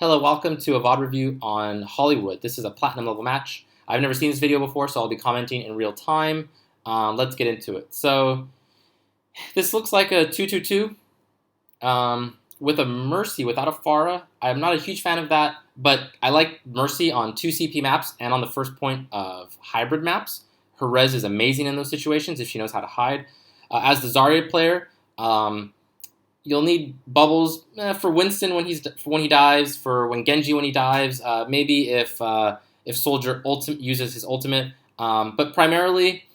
Hello, welcome to a VOD review on Hollywood. This is a platinum level match. I've never seen this video before, so I'll be commenting in real time. Let's get into it. So, this looks like a 2-2-2 with a Mercy without a Pharah. I'm not a huge fan of that, but I like Mercy on 2 CP maps and on the first point of hybrid maps. Her res is amazing in those situations if she knows how to hide. As the Zarya player, you'll need bubbles for Winston when he dives, for when Genji when he dives, maybe if Soldier uses his ultimate. But primarily,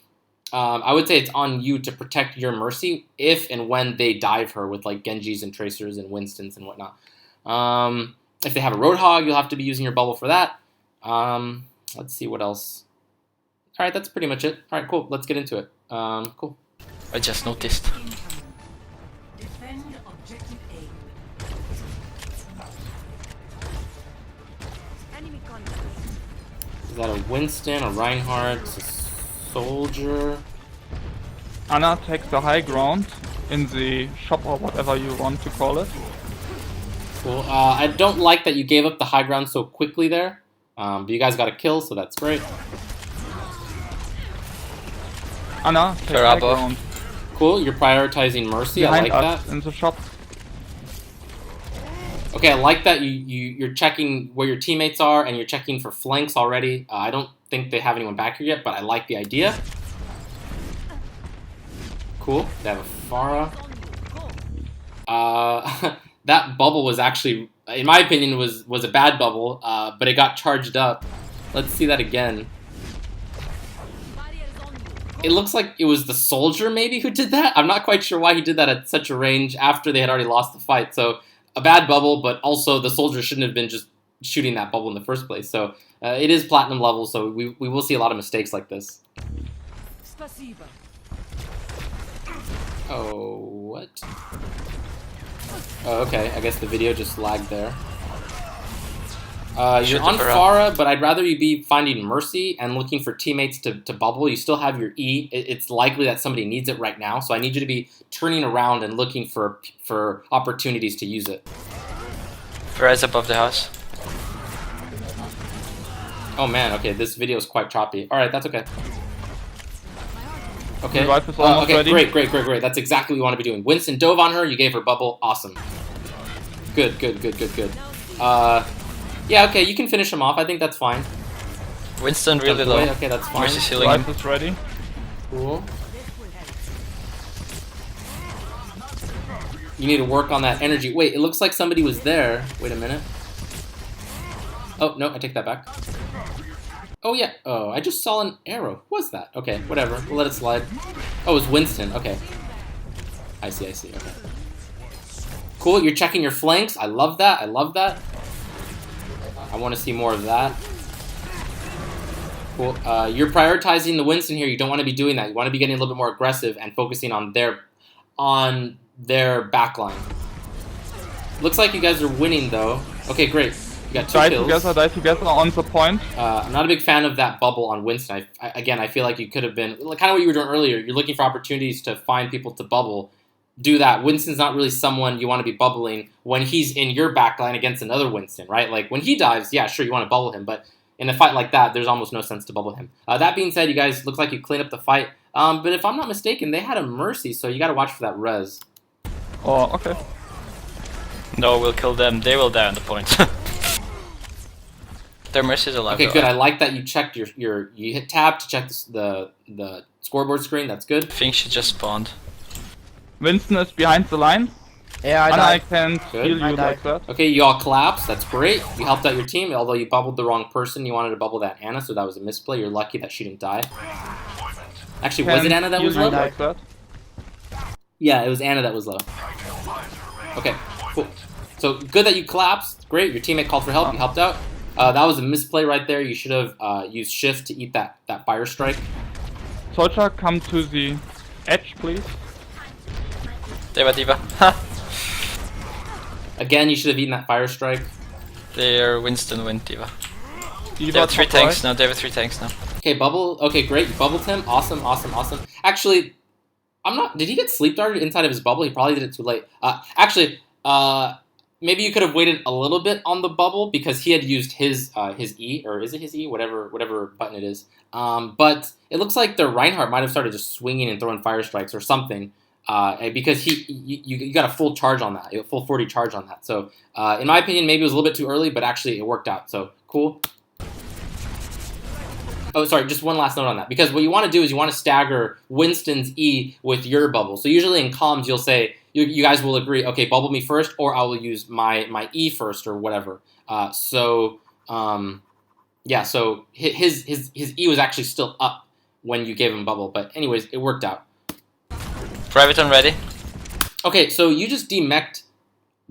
I would say it's on you to protect your Mercy if and when they dive her with like Genjis and Tracers and Winstons and whatnot. If they have a Roadhog, you'll have to be using your bubble for that. Let's see what else. All right, that's pretty much it. All right, cool. Let's get into it. Cool. I just noticed. Is that a Winston, a Reinhardt, a Soldier? Ana takes the high ground in the shop or whatever you want to call it. Cool. I don't like that you gave up the high ground so quickly there, but you guys got a kill, so that's great. Ana takes high ground. Cool, you're prioritizing Mercy. Behind I like us that. in the shop. Okay, I like that you're checking where your teammates are and you're checking for flanks already. I don't think they have anyone back here yet, but I like the idea. Cool, they have a Pharah. That bubble was actually, in my opinion, was a bad bubble, but it got charged up. Let's see that again. It looks like it was the Soldier maybe who did that. I'm not quite sure why he did that at such a range after they had already lost the fight. So a bad bubble, but also the Soldier shouldn't have been just shooting that bubble in the first place. So it is platinum level, so we will see a lot of mistakes like this. Oh, what? Oh, okay, I guess the video just lagged there. You're on Pharah, but I'd rather you be finding Mercy and looking for teammates to bubble. You still have your E. It's likely that somebody needs it right now, so I need you to be turning around and looking for opportunities to use it. Rise above the house. Oh man, okay, this video is quite choppy. Alright, that's okay. Okay, okay, great. That's exactly what you want to be doing. Winston dove on her, you gave her bubble. Awesome. Good. Yeah, okay, you can finish him off. I think that's fine. Winston really low. Okay, that's fine. Mercy's healing him. Is ready. Cool. You need to work on that energy. Wait, it looks like somebody was there. Wait a minute. Oh, no, I take that back. Oh, yeah. Oh, I just saw an arrow. Who was that? Okay, whatever. We'll let it slide. Oh, it was Winston. Okay. I see. Okay. Cool, you're checking your flanks. I love that. I want to see more of that. Cool. You're prioritizing the Winston here. You don't want to be doing that. You want to be getting a little bit more aggressive and focusing on their backline. Looks like you guys are winning though. Okay, great. You got 2 kills. Die together on the point. I'm not a big fan of that bubble on Winston. Again, I feel like you could have been kind of what you were doing earlier. You're looking for opportunities to find people to bubble. Do that. Winston's not really someone you want to be bubbling when he's in your backline against another Winston, right? Like when he dives, yeah, sure, you want to bubble him, but in a fight like that, there's almost no sense to bubble him. That being said, you guys look like you cleaned up the fight, but if I'm not mistaken, they had a Mercy, so you got to watch for that res. Oh, okay. No, we'll kill them. They will die on the point. Their Mercy's alive. Okay, good. I like that you checked you hit tab to check the scoreboard screen. That's good. I think she just spawned. Winston is behind the line. Yeah, I can't Good. heal you like that. Okay, you all collapsed. That's great. You helped out your team, although you bubbled the wrong person. You wanted to bubble that Ana, so that was a misplay. You're lucky that she didn't die. Actually, was it Ana that was low? Like that. Yeah, it was Ana that was low. Okay, cool. So good that you collapsed. Great. Your teammate called for help. You helped out. That was a misplay right there. You should have used shift to eat that fire strike. Soldier, come to the edge, please. D.Va. Again, you should have eaten that fire strike. They're Winston win D.Va. They D.Va have 3 top tanks right. now. They have 3 tanks now. Okay, bubble. Okay, great. You bubbled him. Awesome. Actually, I'm not. Did he get sleep darted inside of his bubble? He probably did it too late. Actually, maybe you could have waited a little bit on the bubble because he had used his E, or is it his E? Whatever button it is. But it looks like the Reinhardt might have started just swinging and throwing fire strikes or something. Because you got a full charge on that, a full 40 charge on that. So in my opinion, maybe it was a little bit too early, but actually it worked out. So cool. Oh, sorry, just one last note on that. Because what you want to do is you want to stagger Winston's E with your bubble. So usually in comms, you'll say, you guys will agree, okay, bubble me first, or I will use my E first, or whatever. Yeah, so his E was actually still up when you gave him bubble. But anyways, it worked out. Graviton ready. Okay, so you just demeched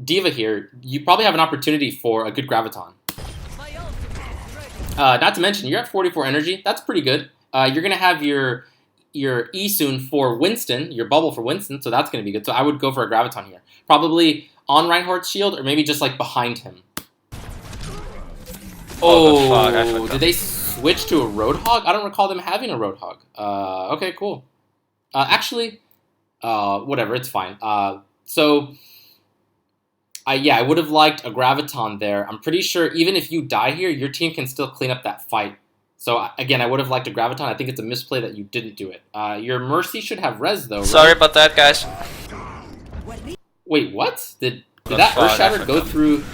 D.Va here. You probably have an opportunity for a good Graviton. Not to mention, you're at 44 energy. That's pretty good. You're going to have your E soon for Winston, your bubble for Winston, so that's going to be good. So I would go for a Graviton here. Probably on Reinhardt's shield, or maybe just like behind him. Oh, did they switch to a Roadhog? I don't recall them having a Roadhog. Okay, cool. Actually, whatever, it's fine. Yeah, I would have liked a Graviton there. I'm pretty sure even if you die here, your team can still clean up that fight. So again, I would have liked a Graviton. I think it's a misplay that you didn't do it. Your Mercy should have res though, right? Sorry about that, guys. Wait, what? Did that Earth Shatter go through?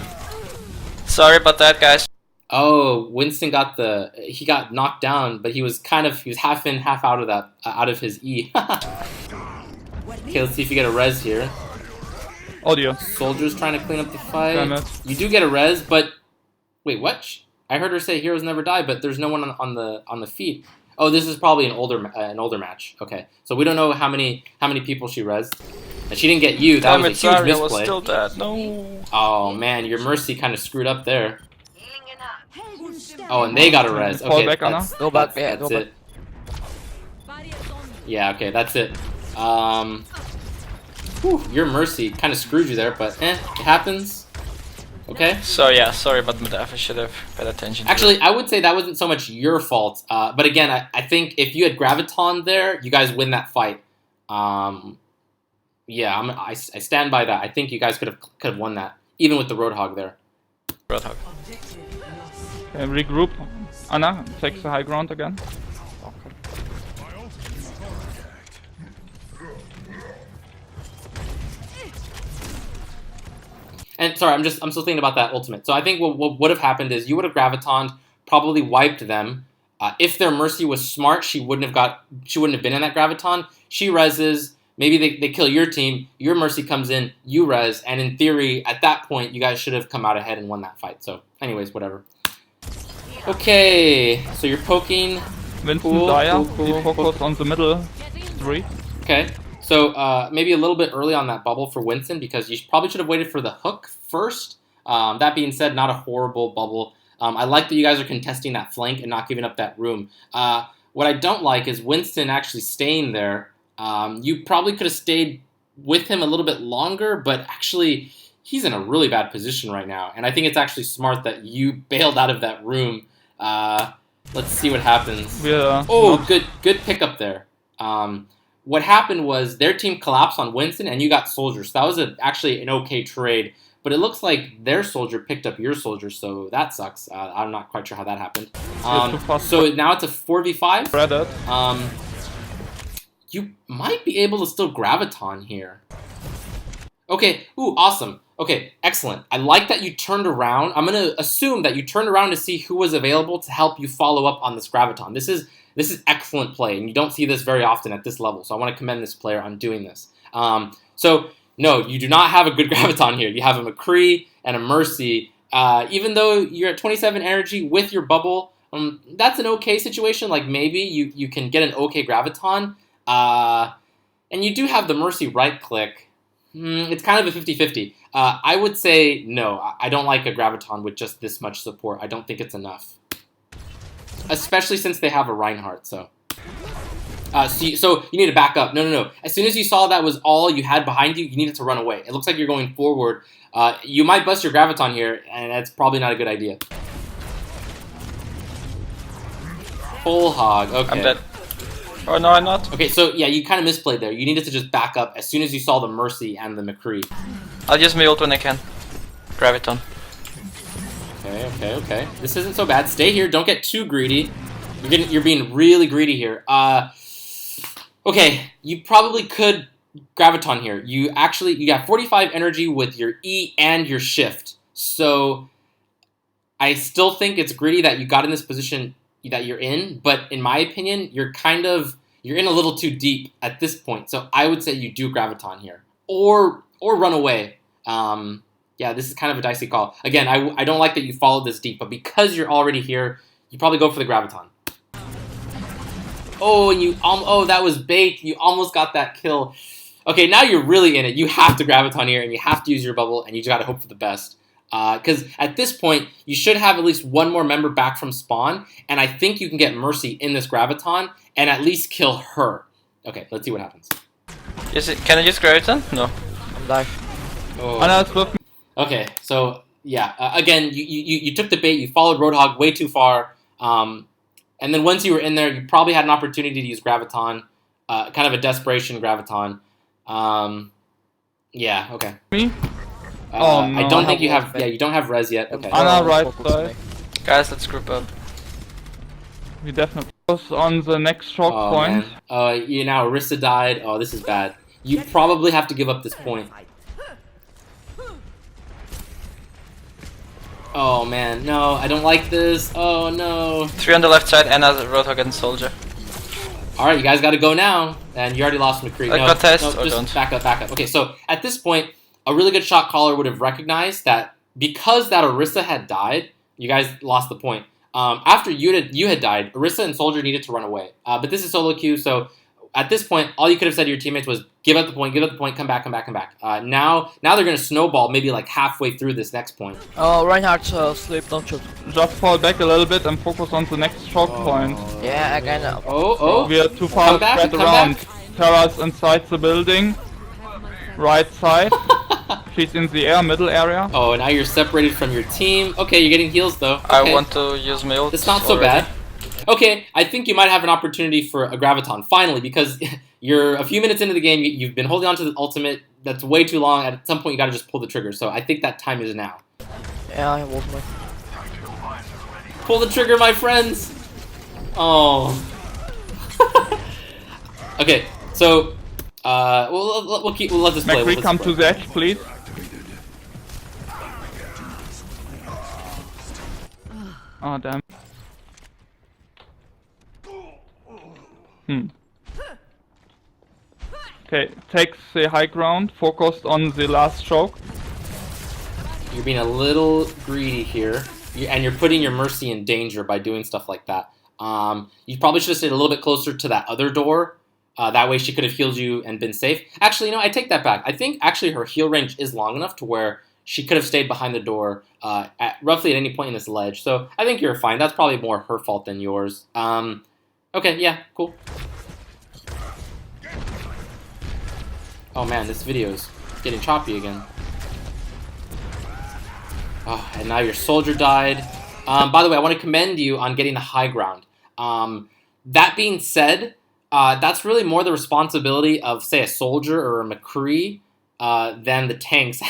Sorry about that, guys. Oh, Winston got he got knocked down, but he was half in, half out of that, out of his E. Okay, let's see if you get a res here. Audio. Soldier's trying to clean up the fight. Damn it. You do get a res, but wait, what? I heard her say heroes never die, but there's no one on the feed. Oh, this is probably an older match. Okay, so we don't know how many people she rezzed, and she didn't get you. That was a huge Zarya misplay. was still dead. No. Oh man, your Mercy kind of screwed up there. Oh, and they got a res. Okay, that's it. Yeah, okay, that's it. Your Mercy kind of screwed you there, but it happens. Okay. So yeah, sorry about my death. I should have paid attention. Actually, I would say that wasn't so much your fault. But again, I think if you had Graviton there, you guys win that fight. Yeah, I stand by that. I think you guys could have won that, even with the Roadhog there. Roadhog. Okay, regroup. Anna takes the high ground again. And sorry, I'm still thinking about that ultimate. So I think what would have happened is you would have Gravitoned, probably wiped them. If their Mercy was smart, she wouldn't have been in that Graviton. She reses, maybe they kill your team, your Mercy comes in, you res, and in theory, at that point, you guys should have come out ahead and won that fight. So, anyways, whatever. Okay, so you're poking. Winston, cool, Zarya, cool. focus on the middle 3. Okay. So maybe a little bit early on that bubble for Winston because you probably should have waited for the hook first. That being said, not a horrible bubble. I like that you guys are contesting that flank and not giving up that room. What I don't like is Winston actually staying there. You probably could have stayed with him a little bit longer, but actually he's in a really bad position right now. And I think it's actually smart that you bailed out of that room. Let's see what happens. Yeah. Oh, good pickup there. What happened was their team collapsed on Winston and you got Soldier. So that was actually an okay trade. But it looks like their Soldier picked up your Soldier, so that sucks. I'm not quite sure how that happened. So now it's a 4v5. You might be able to still Graviton here. Okay, ooh, awesome. Okay, excellent. I like that you turned around. I'm going to assume that you turned around to see who was available to help you follow up on this Graviton. This is excellent play, and you don't see this very often at this level, so I want to commend this player on doing this. So, no, you do not have a good Graviton here. You have a McCree and a Mercy. Even though you're at 27 energy with your bubble, that's an okay situation. Like, maybe you can get an okay Graviton. And you do have the Mercy right-click. It's kind of a 50-50. I would say no. I don't like a Graviton with just this much support. I don't think it's enough. Especially since they have a Reinhardt, so you need to back up. No. As soon as you saw that was all you had behind you, you needed to run away. It looks like you're going forward. You might bust your Graviton here, and that's probably not a good idea. Full hog, okay. I'm dead. Oh, no, I'm not. Okay, so yeah, you kind of misplayed there. You needed to just back up as soon as you saw the Mercy and the McCree. I'll use my ult when I can. Graviton. Okay. This isn't so bad. Stay here. Don't get too greedy. You're being really greedy here. Okay, you probably could Graviton here. You got 45 energy with your E and your shift. So I still think it's greedy that you got in this position that you're in, but in my opinion, you're in a little too deep at this point. So I would say you do Graviton here. Or run away. Yeah, this is kind of a dicey call. Again, I don't like that you followed this deep, but because you're already here, you probably go for the Graviton. Oh, and that was bait. You almost got that kill. Okay, now you're really in it. You have to Graviton here, and you have to use your bubble, and you just gotta hope for the best. Because at this point, you should have at least one more member back from spawn, and I think you can get Mercy in this Graviton and at least kill her. Okay, let's see what happens. Can I use Graviton? No. I'm dying. Oh. Anna is with me. Okay, so yeah, again, you took the bait, you followed Roadhog way too far, and then once you were in there, you probably had an opportunity to use Graviton, kind of a desperation Graviton. Yeah, okay. Me? Oh, no. I don't think you have, you don't have res yet. Okay. Anna right side. Guys, let's group up. We definitely focus on the next choke point. Man. Now Orisa died. Oh, this is bad. You probably have to give up this point. Oh man, no, I don't like this. Oh no. 3 on the left side, Anna, Roadhog, and Soldier. Alright, you guys gotta go now. And you already lost McCree. No, contest, no, or just don't. back up. Okay, so at this point, a really good shot caller would have recognized that because that Orisa had died, you guys lost the point. After you had died, Orisa and Soldier needed to run away. But this is solo queue, so at this point, all you could have said to your teammates was, give up the point, come back. Now they're going to snowball maybe like halfway through this next point. Oh, Reinhardt, sleep, don't shoot. Just fall back a little bit and focus on the next choke point. Yeah, again. We are too far spread around. Terra's inside the building. Right side. She's in the air, middle area. Oh, now you're separated from your team. Okay, you're getting heals though. Okay. I want to use my ult. It's not so bad. Okay, I think you might have an opportunity for a Graviton, finally, because you're a few minutes into the game, you've been holding on to the ultimate, that's way too long, at some point you gotta just pull the trigger, so I think that time is now. Yeah, I will. Pull the trigger, my friends! Oh. Okay, so, we'll let this play. McCree, come to the edge, please. Oh, damn. Okay, takes the high ground, focused on the last choke. You're being a little greedy here, and you're putting your Mercy in danger by doing stuff like that. You probably should have stayed a little bit closer to that other door. That way she could have healed you and been safe. Actually, I take that back. I think actually her heal range is long enough to where she could have stayed behind the door roughly at any point in this ledge. So I think you're fine. That's probably more her fault than yours. Okay, yeah, cool. Oh man, this video's getting choppy again. Oh, and now your Soldier died. By the way, I want to commend you on getting the high ground. That being said, that's really more the responsibility of, say, a Soldier or a McCree than the tanks.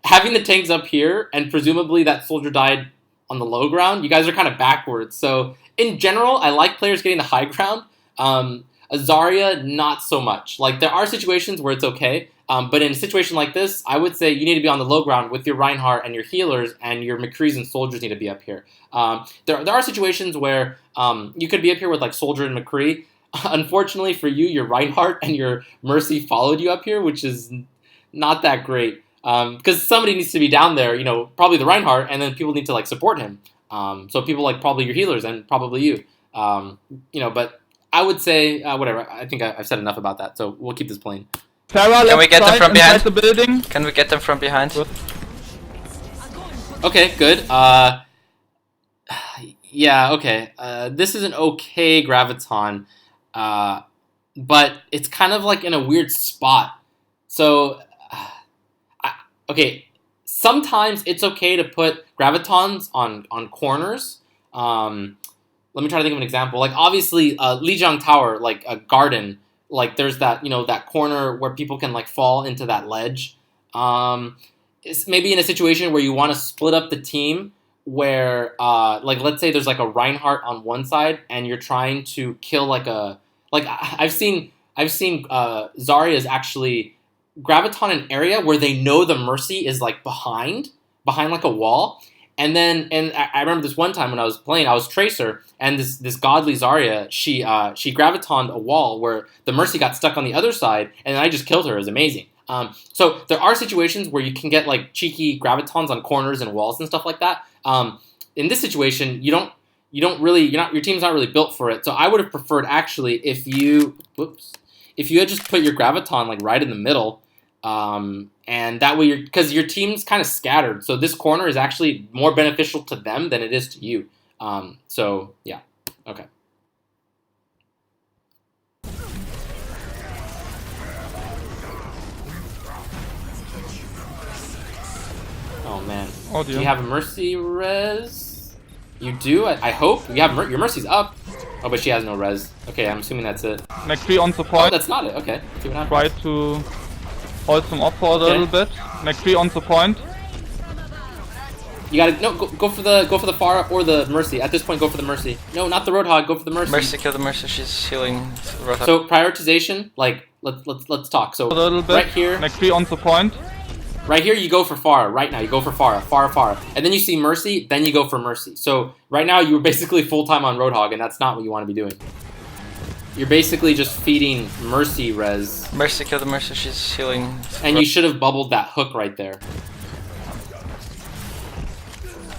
Having the tanks up here, and presumably that Soldier died on the low ground, you guys are kind of backwards. So, in general, I like players getting the high ground. A Zarya, not so much. Like, there are situations where it's okay, but in a situation like this, I would say you need to be on the low ground with your Reinhardt and your healers, and your McCrees and Soldiers need to be up here. There are situations where you could be up here with, like, Soldier and McCree. Unfortunately for you, your Reinhardt and your Mercy followed you up here, which is not that great. Because somebody needs to be down there, probably the Reinhardt, and then people need to, like, support him. So people like probably your healers and probably you. But I would say, whatever, I think I've said enough about that, so we'll keep this playing. Can we get them from behind? The building? Can we get them from behind? Okay, good. Yeah, okay. This is an okay Graviton, but it's kind of like in a weird spot. So, okay, sometimes it's okay to put Gravitons on corners. Let me try to think of an example. Like, obviously, Lijiang Tower, like a garden, like there's that, that corner where people can, like, fall into that ledge. it's maybe in a situation where you want to split up the team, where like let's say there's like a Reinhardt on one side and you're trying to kill like I've seen Zarya's actually graviton an area where they know the Mercy is like behind like a wall. And I remember this one time when I was playing, I was Tracer, and this godly Zarya, she gravitoned a wall where the Mercy got stuck on the other side, and I just killed her. It was amazing. So there are situations where you can get like cheeky gravitons on corners and walls and stuff like that. In this situation, your team's not really built for it. So I would have preferred actually if you had just put your graviton like right in the middle. And that way because your team's kind of scattered, so this corner is actually more beneficial to them than it is to you. So yeah, okay. Oh man, Oh dear. Do you have a Mercy res? You do? I hope. You have your Mercy's up. Oh, but she has no res. Okay, I'm assuming that's it. McCree on Oh, support. that's not it. Okay, see what happens. Try to hold them off for a little bit. McCree on the point. You gotta go for the Pharah or the Mercy. At this point, go for the Mercy. No, not the Roadhog. Go for the Mercy. Mercy, kill the Mercy. She's healing Roadhog. So prioritization, like let's talk. So A little bit. right here, McCree on the point. right here, you go for Pharah. Right now, you go for Pharah, and then you see Mercy, then you go for Mercy. So right now, you were basically full time on Roadhog, and that's not what you want to be doing. You're basically just feeding Mercy res. Mercy, kill the Mercy. She's healing. And you should have bubbled that hook right there.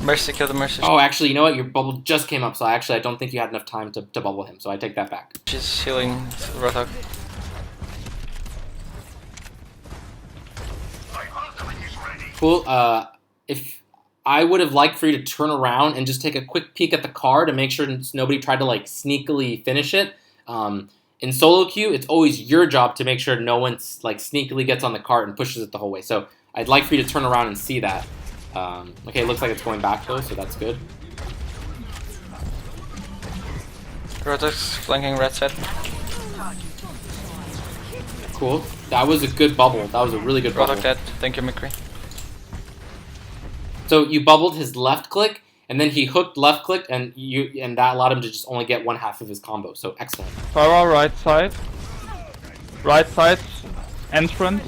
Mercy, kill the Mercy. Oh, actually, you know what? Your bubble just came up, so I don't think you had enough time to bubble him, so I take that back. She's healing Roadhog. Cool. If I would have liked for you to turn around and just take a quick peek at the car to make sure nobody tried to like sneakily finish it. In solo queue, it's always your job to make sure no one like sneakily gets on the cart and pushes it the whole way. So I'd like for you to turn around and see that. Okay, it looks like it's going back though, so that's good. Roadhog's flanking red side. Cool. That was a good bubble. That was a really good bubble. Roadhog dead. Thank you, McCree. So you bubbled his left click, and then he hooked left click, and that allowed him to just only get one half of his combo. So excellent. Pharah right side. Right side. Entrance.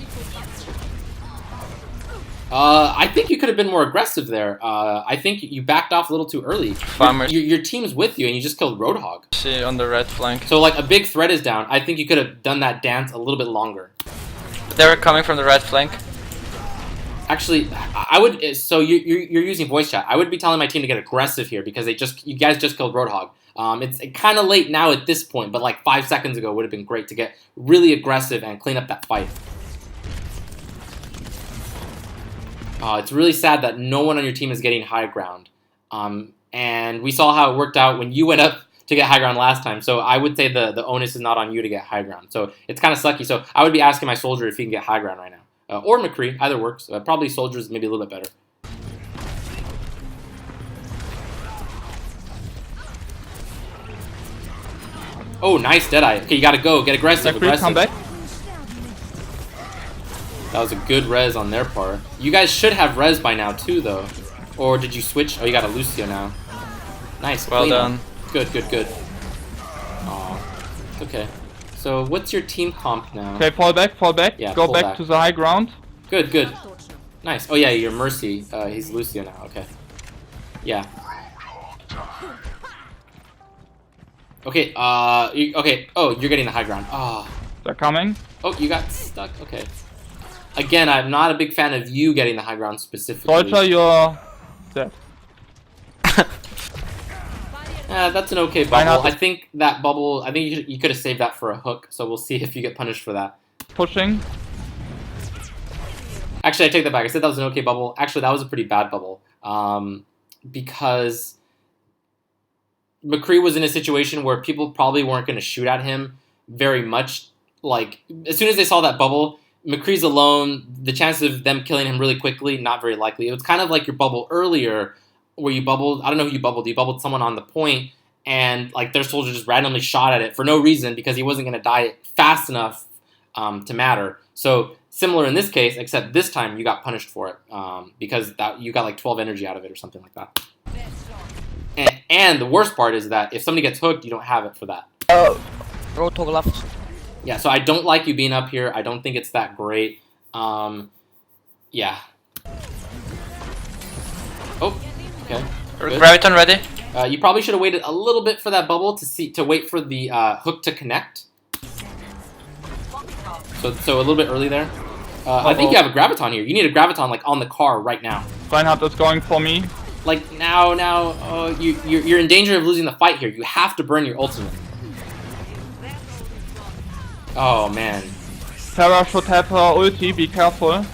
I think you could have been more aggressive there. I think you backed off a little too early. Farmers. Your team's with you, and you just killed Roadhog. She on the red flank. So like a big threat is down. I think you could have done that dance a little bit longer. They were coming from the red flank. Actually, I would. So you're using voice chat. I would be telling my team to get aggressive here because you guys just killed Roadhog. It's kind of late now at this point, but like 5 seconds ago would have been great to get really aggressive and clean up that fight. It's really sad that no one on your team is getting high ground. And we saw how it worked out when you went up to get high ground last time. So I would say the onus is not on you to get high ground. So it's kind of sucky. So I would be asking my soldier if he can get high ground right now. Or McCree, either works. Probably soldiers maybe a little bit better. Oh, nice Deadeye. Okay, you gotta go. Get aggressive. McCree, come back. That was a good res on their part. You guys should have res by now too, though. Or did you switch? Oh, you got a Lucio now. Nice. Well done. Good. Aw. Okay. So what's your team comp now? Okay, fall back. Yeah, Go pull back to the high ground. Good. Nice. Oh yeah, your Mercy. He's Lucio now. Okay. Yeah. Okay. Okay. Oh, you're getting the high ground. Oh. They're coming. Oh, you got stuck. Okay. Again, I'm not a big fan of you getting the high ground specifically. Soldier, you're dead. That's an okay bubble. I think that bubble. I think you could have saved that for a hook. So we'll see if you get punished for that. Pushing. Actually, I take that back. I said that was an okay bubble. Actually, that was a pretty bad bubble. Because McCree was in a situation where people probably weren't going to shoot at him very much. Like, as soon as they saw that bubble, McCree's alone, the chances of them killing him really quickly, not very likely. It was kind of like your bubble earlier, where you bubbled, I don't know who you bubbled someone on the point, and like their soldier just randomly shot at it for no reason because he wasn't going to die fast enough to matter. So Similar in this case, except this time you got punished for it because you got like 12 energy out of it or something like that. And the worst part is that if somebody gets hooked, you don't have it for that. Bro, toggle left. Yeah, so I don't like you being up here. I don't think it's that great. Yeah. Oh, okay. Good. Graviton ready? You probably should have waited a little bit for that bubble to wait for the hook to connect. So a little bit early there. I think you have a graviton here. You need a graviton like on the car right now. Reinhardt is going for me. Like now. Oh, you're in danger of losing the fight here. You have to burn your ultimate. Oh man. Terra should have her ulti, be careful.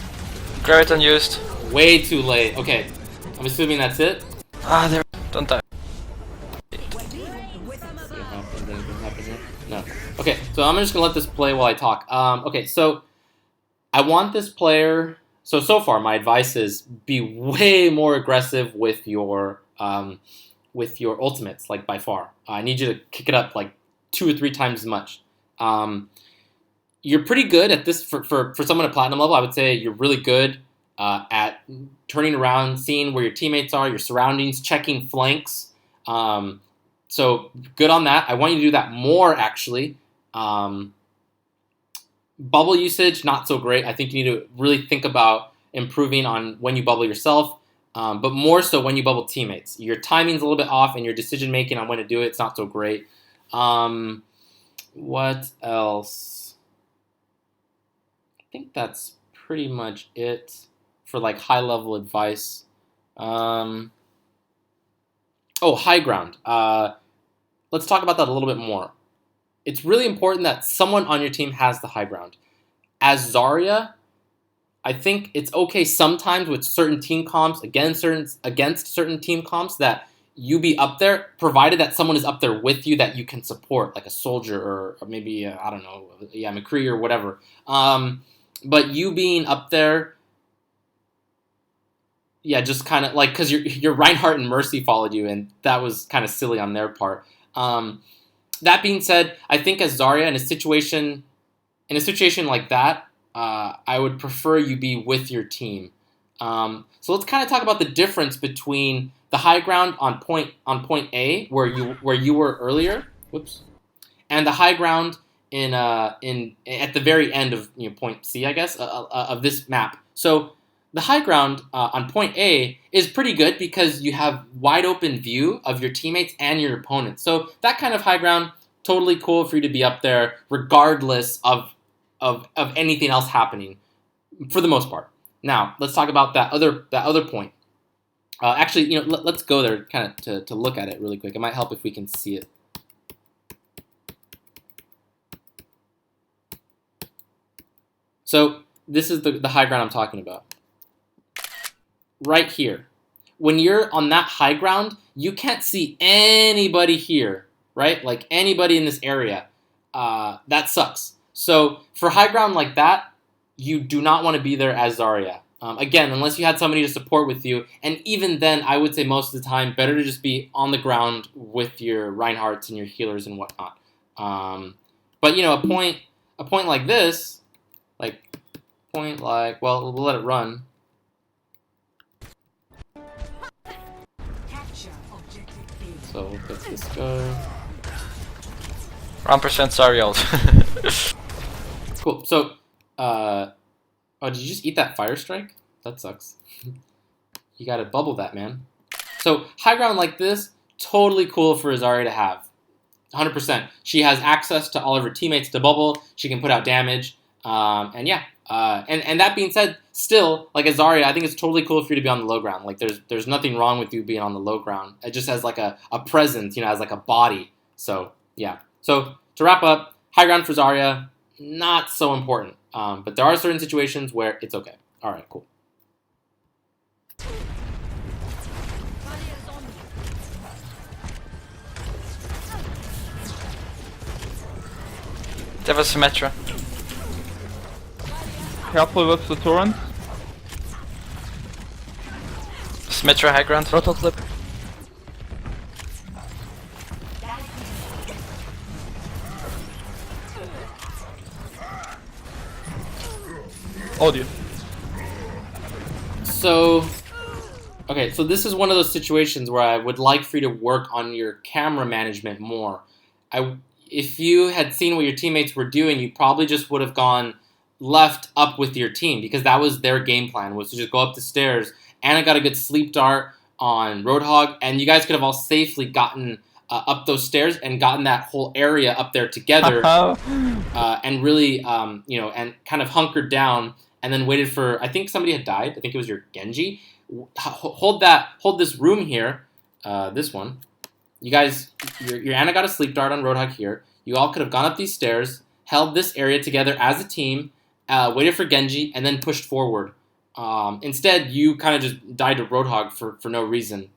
Graviton used. Way too late. Okay, I'm assuming that's it. Ah, there. Don't die. No. Okay, so I'm just gonna let this play while I talk. Okay, so I want this player. So far, my advice is be way more aggressive with your ultimates, like by far. I need you to kick it up like 2 or 3 times as much. You're pretty good at this for someone at platinum level. I would say you're really good at turning around, seeing where your teammates are, your surroundings, checking flanks. So good on that. I want you to do that more, actually. Bubble usage, not so great. I think you need to really think about improving on when you bubble yourself, but more so when you bubble teammates. Your timing's a little bit off, and your decision-making on when to do it's not so great. What else? I think that's pretty much it for like high-level advice. Oh, high ground. Let's talk about that a little bit more. It's really important that someone on your team has the high ground. As Zarya, I think it's okay sometimes with certain team comps against certain team comps that you be up there, provided that someone is up there with you that you can support, like a soldier or maybe I don't know, yeah, McCree or whatever. But you being up there, yeah, just kind of like because your Reinhardt and Mercy followed you, and that was kind of silly on their part. That being said, I think as Zarya in a situation like that, I would prefer you be with your team. So let's kind of talk about the difference between the high ground on point A, where you were earlier, whoops, and the high ground in at the very end of point C, I guess, of this map. So the high ground on point A is pretty good because you have wide open view of your teammates and your opponents. So that kind of high ground, totally cool for you to be up there, regardless of anything else happening, for the most part. Now let's talk about that other point. Actually, let's go there kind of to look at it really quick. It might help if we can see it. So this is the high ground I'm talking about. Right here. When you're on that high ground, you can't see anybody here, right? Like anybody in this area. That sucks. So for high ground like that, you do not want to be there as Zarya. Again, unless you had somebody to support with you. And even then, I would say most of the time, better to just be on the ground with your Reinhardts and your healers and whatnot. But a point like this, well, we'll let it run. So we'll get this guy. 1% sorry ult. Cool. So, oh, did you just eat that fire strike? That sucks. You gotta bubble that, man. So high ground like this, totally cool for Zarya to have. 100%. She has access to all of her teammates to bubble. She can put out damage. And yeah. And that being said, still, like as Zarya, I think it's totally cool for you to be on the low ground. Like there's nothing wrong with you being on the low ground. It just has like a presence, as like a body. So yeah. So to wrap up, high ground for Zarya, not so important. But there are certain situations where it's okay. All right, cool. There was Symmetra. Careful with the torrent. Symmetra high ground. Roto clip. Oh dear. So, okay, so this is one of those situations where I would like for you to work on your camera management more. If you had seen what your teammates were doing, you probably just would have gone left up with your team because that was their game plan, was to just go up the stairs. Anna got a good sleep dart on Roadhog, and you guys could have all safely gotten up those stairs and gotten that whole area up there together and really, and kind of hunkered down and then waited for, I think somebody had died. I think it was your Genji. Hold this room here, this one. You guys, your Anna got a sleep dart on Roadhog here. You all could have gone up these stairs, held this area together as a team, waited for Genji, and then pushed forward. Instead, you kind of just died to Roadhog for no reason.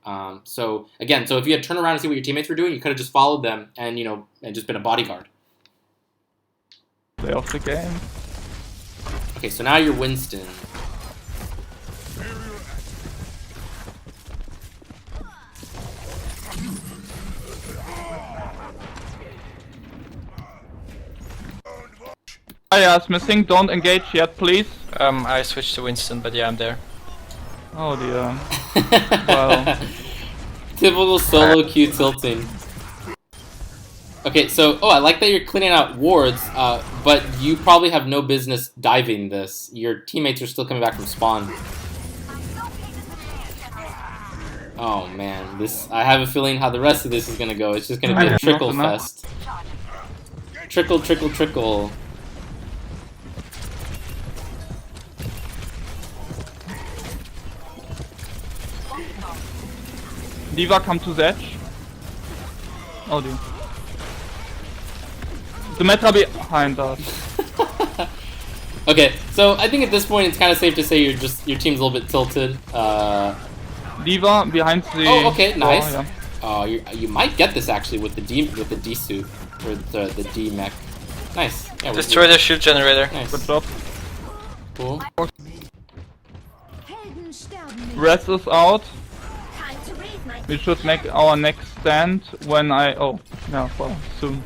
So if you had turned around and see what your teammates were doing, you could have just followed them and and just been a bodyguard. Play off the game. Okay, so now you're Winston. Zarya is missing. Don't engage yet, please. I switched to Winston, but yeah, I'm there. Oh dear. Well. Typical solo queue tilting. Okay, so, I like that you're cleaning out wards, but you probably have no business diving this. Your teammates are still coming back from spawn. Oh man, I have a feeling how the rest of this is gonna go. It's just gonna be a trickle fest. Trickle, trickle, trickle. D.Va, come to the edge. Oh dear. Symmetra behind us. Okay, so I think at this point it's kind of safe to say your team's a little bit tilted. D.Va behind the. Oh, okay, nice. Oh, yeah. You might get this actually with the D suit or the D mech. Nice. Yeah, Destroy the shield generator. Nice. Good job. Cool. Rest is out. We should make our next stand when soon.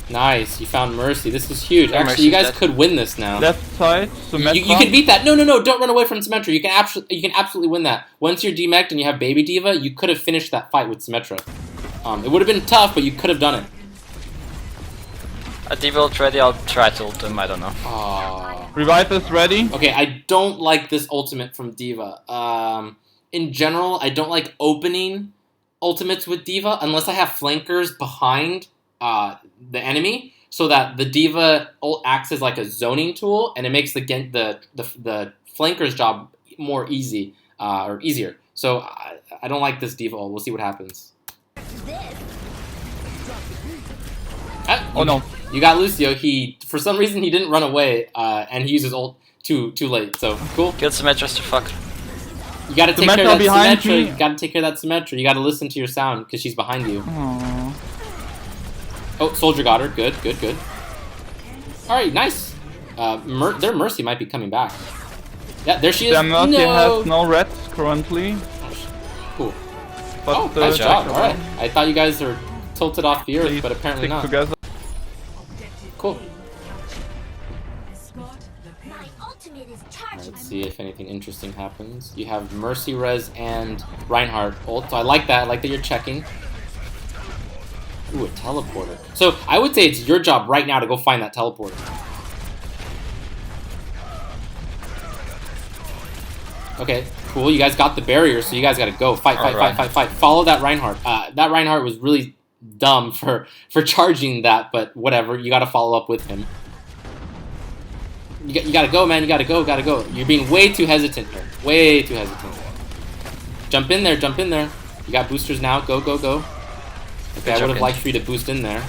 Nice, you found Mercy. This is huge. Actually, you guys could win this now. Left side, Symmetra. You can beat that. No, don't run away from Symmetra. You can absolutely win that. Once you're demeched and you have Baby D.Va, you could have finished that fight with Symmetra. It would have been tough, but you could have done it. D.Va ult ready, I'll try to ult him, I don't know. Revive is ready. Okay, I don't like this ultimate from D.Va. In general, I don't like opening ultimates with D.Va unless I have flankers behind the enemy, so that the D.Va ult acts as like a zoning tool, and it makes the flanker's job more easy or easier. So I don't like this D.Va ult. We'll see what happens. Oh no! You got Lucio. For some reason he didn't run away, and he uses ult too late. So cool. Killed Symmetra to fuck. You gotta take care of that Symmetra. Me. You gotta take care of that Symmetra. You gotta listen to your sound because she's behind you. Aww. Oh, Soldier got her. Good. Alright, nice. Their Mercy might be coming back. Yeah, there she is. Their Mercy has no reds currently. Cool. But nice job. Alright. I thought you guys were tilted off the earth, but apparently not. Together. Cool. Let's see if anything interesting happens. You have Mercy Res and Reinhardt ult, so I like that. I like that you're checking. Ooh, a teleporter. So I would say it's your job right now to go find that teleporter. Okay, cool. You guys got the barrier, so you guys got to go. Fight. Follow that Reinhardt. That Reinhardt was really dumb for charging that, but whatever. You got to follow up with him. You got to go, man. You got to go. You're being way too hesitant here. Way too hesitant. Jump in there. You got boosters now. Go. Okay, I would have liked for you to boost in there.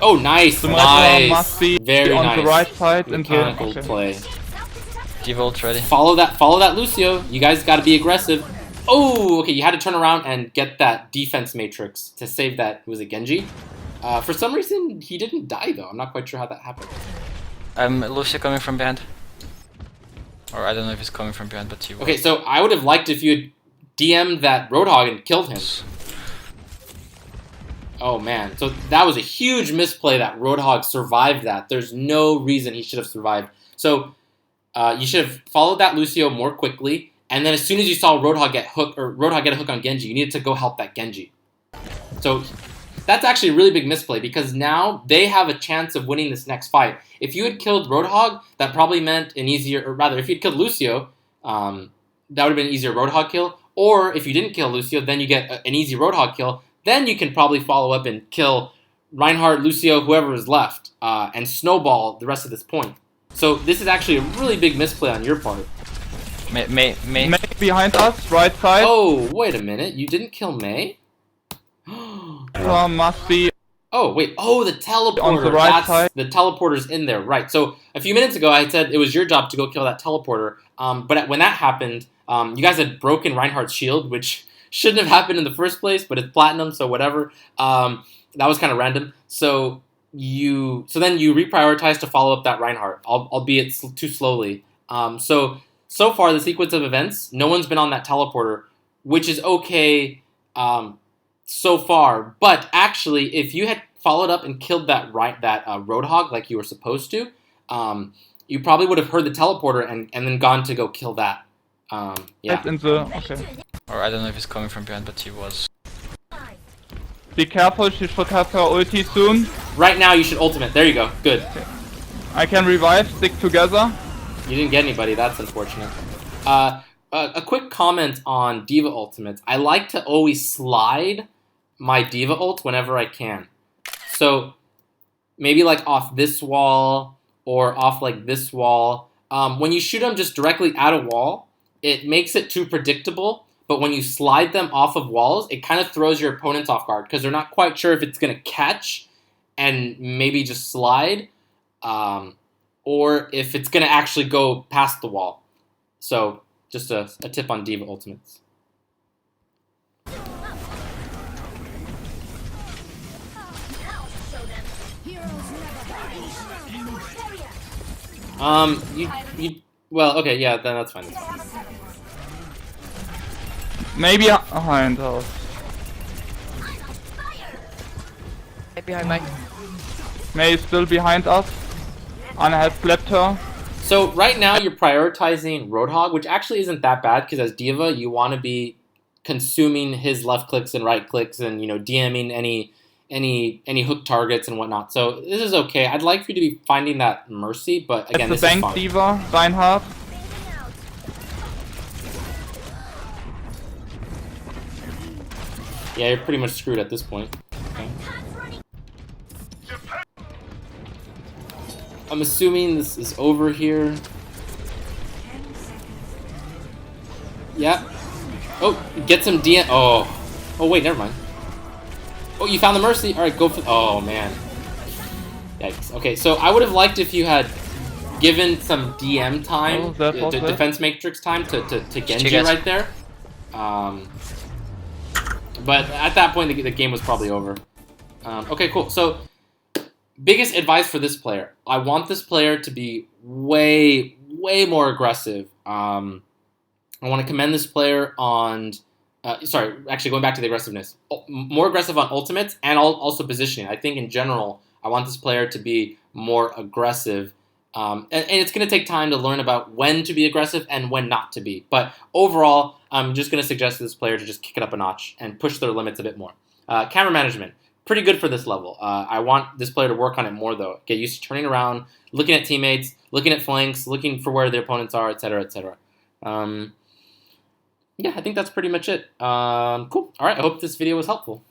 Oh, nice. Nice. Must be very on nice. The right side Mechanical play. D.Va ult ready. Follow that Lucio. You guys got to be aggressive. Oh, okay. You had to turn around and get that defense matrix to save that. Was it Genji? For some reason, he didn't die though. I'm not quite sure how that happened. Lucio coming from behind. Or I don't know if he's coming from behind, but he will. Okay, so I would have liked if you had DM'd that Roadhog and killed him. Oh man, so that was a huge misplay that Roadhog survived that. There's no reason he should have survived. So you should have followed that Lucio more quickly, and then as soon as you saw Roadhog get a hook on Genji, you needed to go help that Genji. So that's actually a really big misplay because now they have a chance of winning this next fight. If you had killed Roadhog, that probably meant an easier, or rather, if you'd killed Lucio, that would have been an easier Roadhog kill. Or if you didn't kill Lucio, then you get an easy Roadhog kill. Then you can probably follow up and kill Reinhardt, Lucio, whoever is left, and snowball the rest of this point. So this is actually a really big misplay on your part. May. May behind us, right side. Oh, wait a minute. You didn't kill May? Must be. Oh, wait. Oh, the teleporter. On the right side. The teleporter's in there. Right. So a few minutes ago, I said it was your job to go kill that teleporter. But when that happened, you guys had broken Reinhardt's shield, which shouldn't have happened in the first place, but it's platinum, so whatever. That was kind of random. So then you reprioritized to follow up that Reinhardt, albeit too slowly. So far, the sequence of events, no one's been on that teleporter, which is okay so far. But actually, if you had followed up and killed that Roadhog like you were supposed to, you probably would have heard the teleporter and then gone to go kill that. Yeah. Okay. Or I don't know if he's coming from behind, but he was. Be careful, she should have her ulti soon. Right now, you should ultimate. There you go. Good. I can revive, stick together. You didn't get anybody. That's unfortunate. A quick comment on Diva ultimates. I like to always slide my Diva ult whenever I can. So maybe like off this wall or off like this wall. When you shoot them just directly at a wall, it makes it too predictable. But when you slide them off of walls, it kind of throws your opponents off guard because they're not quite sure if it's going to catch and maybe just slide, or if it's going to actually go past the wall. So just a tip on Diva ultimates. Well, okay, yeah, then that's fine. Maybe behind us. Behind Mike. May is still behind us. Anna has slapped her. So right now you're prioritizing Roadhog, which actually isn't that bad because as Diva you want to be consuming his left clicks and right clicks and DMing any hook targets and whatnot. So this is okay. I'd like for you to be finding that Mercy, but again, it's this the is bank fine. Diva, Reinhardt. Yeah, you're pretty much screwed at this point. Okay. I'm assuming this is over here. Yeah. Oh, get some DM. Oh, wait, never mind. Oh, you found the Mercy. All right, go for. Oh man. Yikes. Okay, so I would have liked if you had given some DM time, defense matrix time to Genji right there. But at that point, the game was probably over. Okay, cool. So, biggest advice for this player. I want this player to be way more aggressive. I want to commend this player on... actually, going back to the aggressiveness. More aggressive on ultimates and also positioning. I think in general, I want this player to be more aggressive. And it's going to take time to learn about when to be aggressive and when not to be. But overall, I'm just going to suggest to this player to just kick it up a notch and push their limits a bit more. Camera management, pretty good for this level. I want this player to work on it more, though. Get used to turning around, looking at teammates, looking at flanks, looking for where their opponents are, etc., etc. Yeah, I think that's pretty much it. Cool. All right, I hope this video was helpful.